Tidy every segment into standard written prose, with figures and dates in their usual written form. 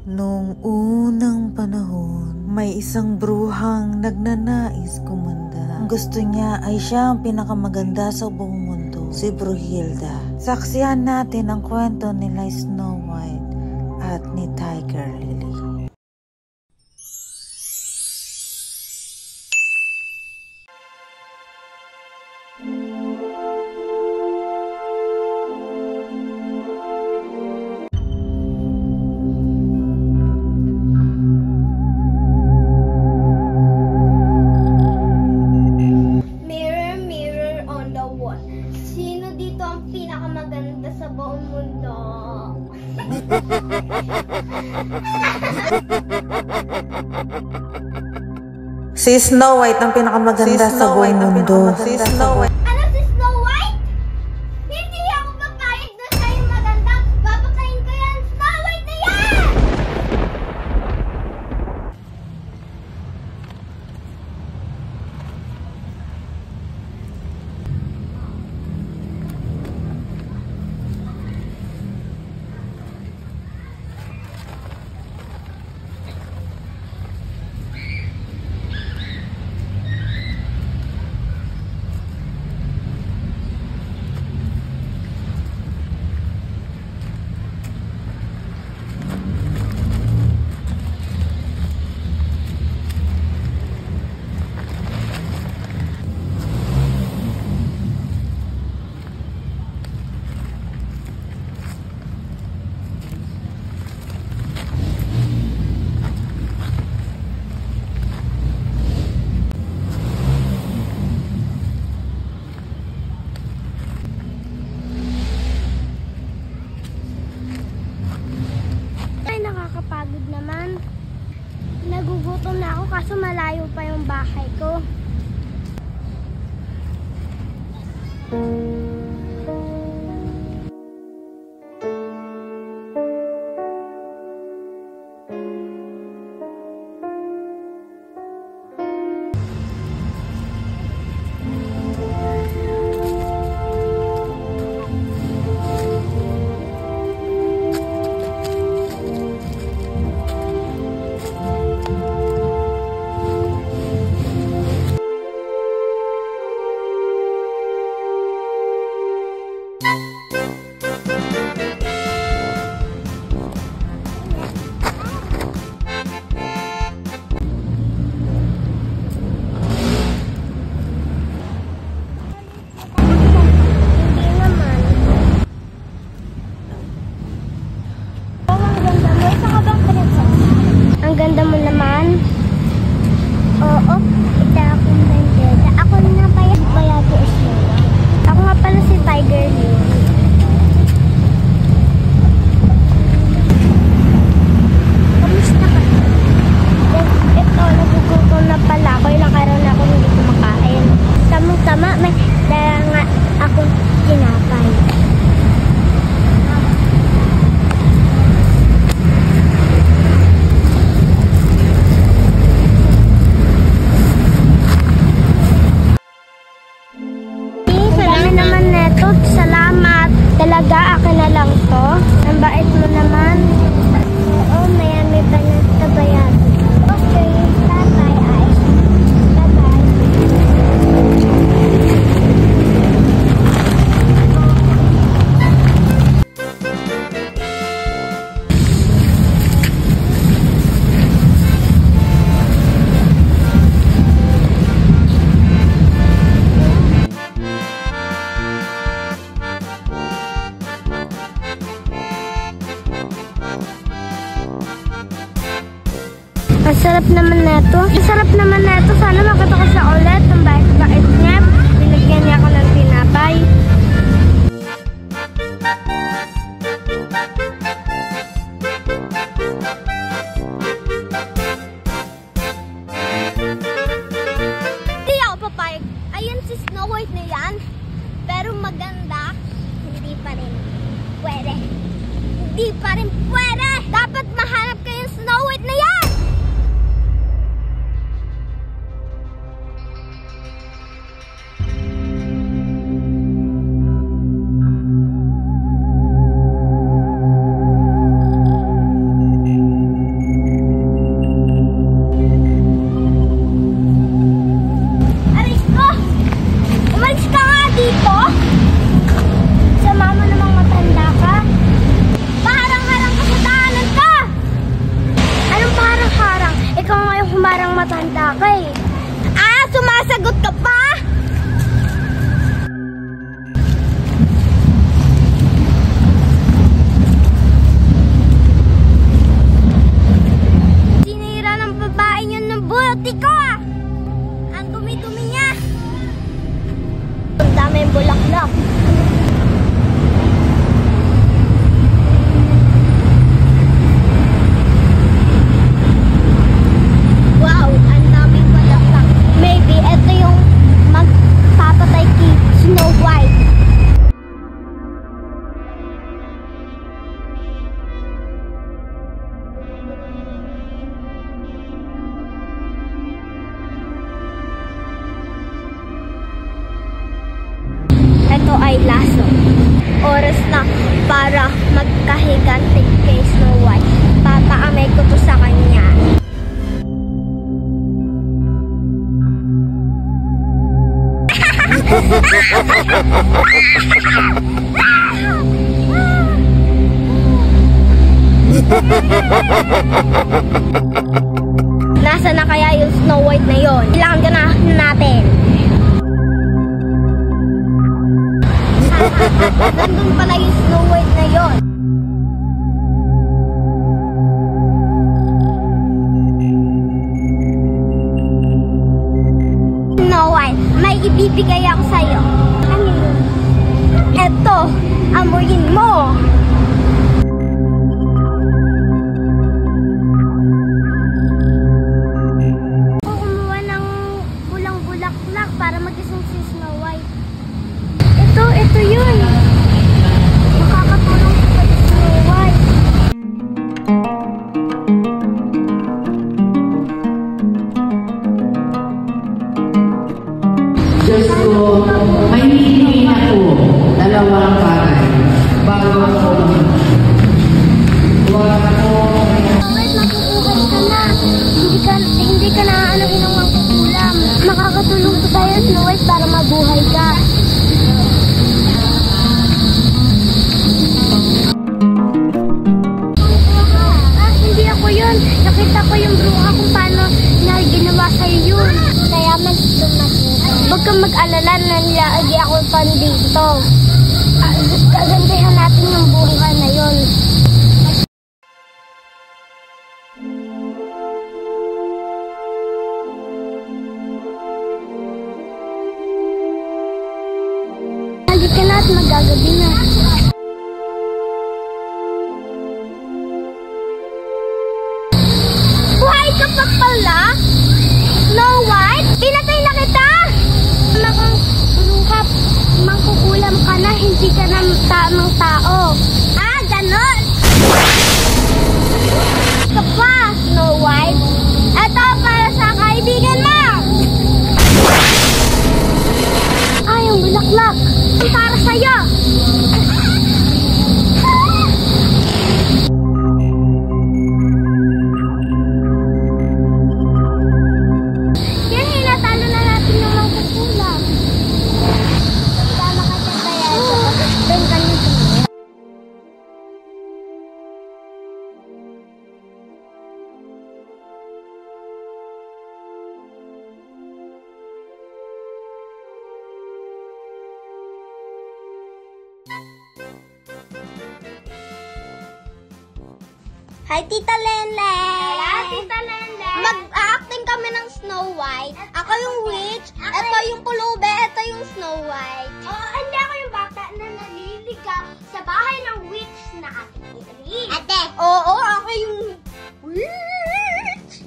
Noong unang panahon, may isang bruhang nagnanais kumanda. Ang gusto niya ay siya ang pinakamaganda sa buong mundo, si Brunhilda. Saksihan natin ang kwento nila Snow White at ni Tiger Lily. Si Snow White ang pinakamaganda sa buong mundo. Si Snow White. Ano si Snow White? Hindi ako papayag na siya yung maganda. Papakain ko yan. Snow White na yan! Nakakapagod naman. Nagugutom na ako kaso malayo pa yung bahay ko. Ang ganda mo naman. Oo, ito akong Brunhilda. Ako na bayado Snow White. Ako nga pala si Tiger Lily. Kamusta ka? Ito, nagugutom na pala ako. Ilang araw na ako hindi kumakain. Tamang-tama, may dala nga akong tinapay. Salamat. Talaga, akin na lang to. Ang bait mo naman. Oo, mayami pa na tabayan. Okay, bye-bye, Ice. Bye-bye. Ang sarap naman neto. Ang sarap naman neto. Sana makita ko siya ulit. Ang bait-bait niya. Binigyan niya ako ng tinapay. Hindi ako papayag. Ayan si Snow White na yan. Pero maganda. Hindi pa rin pwede. Hindi pa rin pwede. Dapat mahanap kayo Snow White na yan. laso. Oras na para magkahiganti kay Snow White. Papaamay ko to sa kanya. Nasa na kaya yung Snow White na yon? Kailangan ka na natin. Nandun pala yung Snow White na yon. Snow White, may ibibigay ako sa'yo. Ano yun? Eto, amuyin mo. Kumuha ng bulang-bulaklak para mag-isang si Snow White. Ito yun. Makakatulong sa Snow White. Diyos ko, may hihingin ako dalawang bagay bago ako huwag ako Bakit makukuha ka na? Hindi ka na anuhin ng mangkukulam. Makakatulong ko tayo, Snow White, para mabuhay ka. Hindi ako yun. Nakita ko yung bruha kung paano na ginawa sa'yo yun. Kaya huwag kang mag-alala na nilagi ako pandito. Gagandahan natin yung bunga na yun. Halika na at magagabi na. Buhay ka pa pala? Snow White? Pinatay na kita! Kung luha, mangkukulam ka na, hindi ka na tamang tao. Ah, ganon! Ka pa, Snow White. Ito para sa kaibigan mo! Ay, yung bulaklak. Para sa'yo! Hi, Tita Lele! Hello, Tita Lele! Mag-acting kami ng Snow White. Ako yung witch, ito yung pulube, ito yung Snow White. Hindi ako yung bata na naliligaw sa bahay ng witch na ating Italy. Ate! Oo, ako yung witch!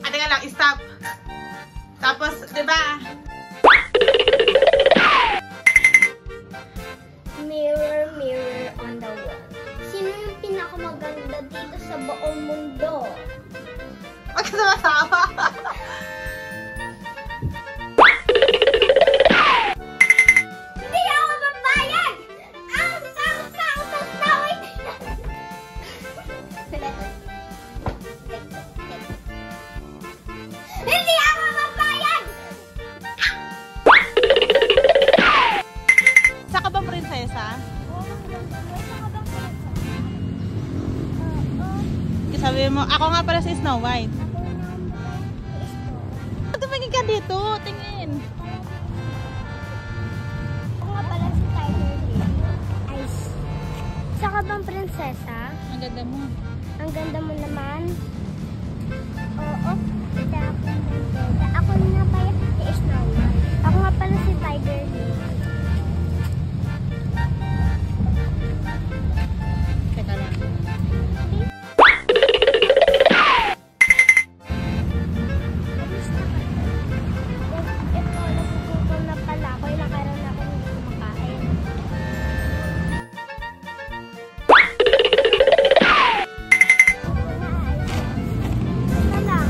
Ate nga lang, stop. Tapos, di ba? Mirror, mirror on the wall. Sino yung pinakamaganda dito sa buong mundo? Huwag ka sumasawa. Hindi ako papayag! Ang sang-sang sa Snow White! Hindi ako papayag! Isa ka bang prinsesa? Sabi mo, ako nga pala si Snow White. Tumingin ka dito, tingin. Ako nga pala si Tiger Lily. Ice. Isa ka bang prinsesa? Ang ganda mo. Ang ganda mo naman. Oo, isa akong prinsesa. Ako nga pala si Snow White. Ako nga pala si Tiger Lily. Teka lang. Ito, nagugutom na pala ako. Ilang araw na ako hindi kumakain. Ito lang.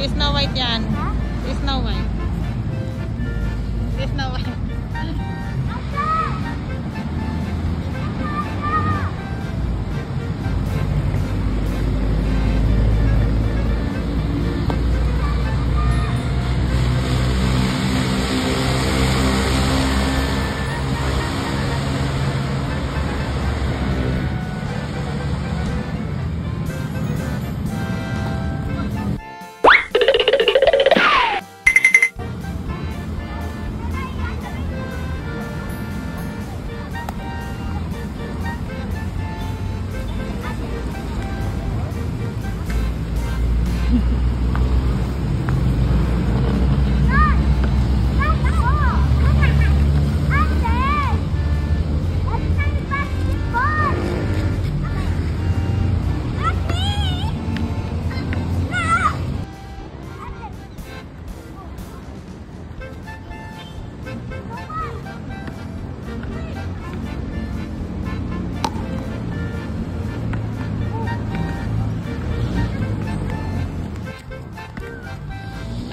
Si Snow White yan. Si Snow White. Si Snow White.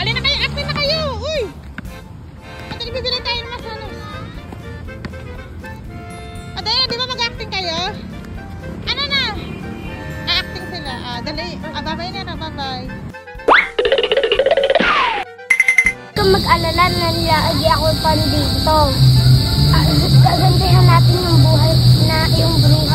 Alin na kayo? Acting na kayo! Uy! Ate, bibili tayo ng masanos. Ate, di ba mag-acting kayo? Ano na? A-acting sila. Dali. Bye-bye na na. Bye-bye. Kung mag-alala na lagi ako pandito. Gagandahan natin yung buhay na yung bruha.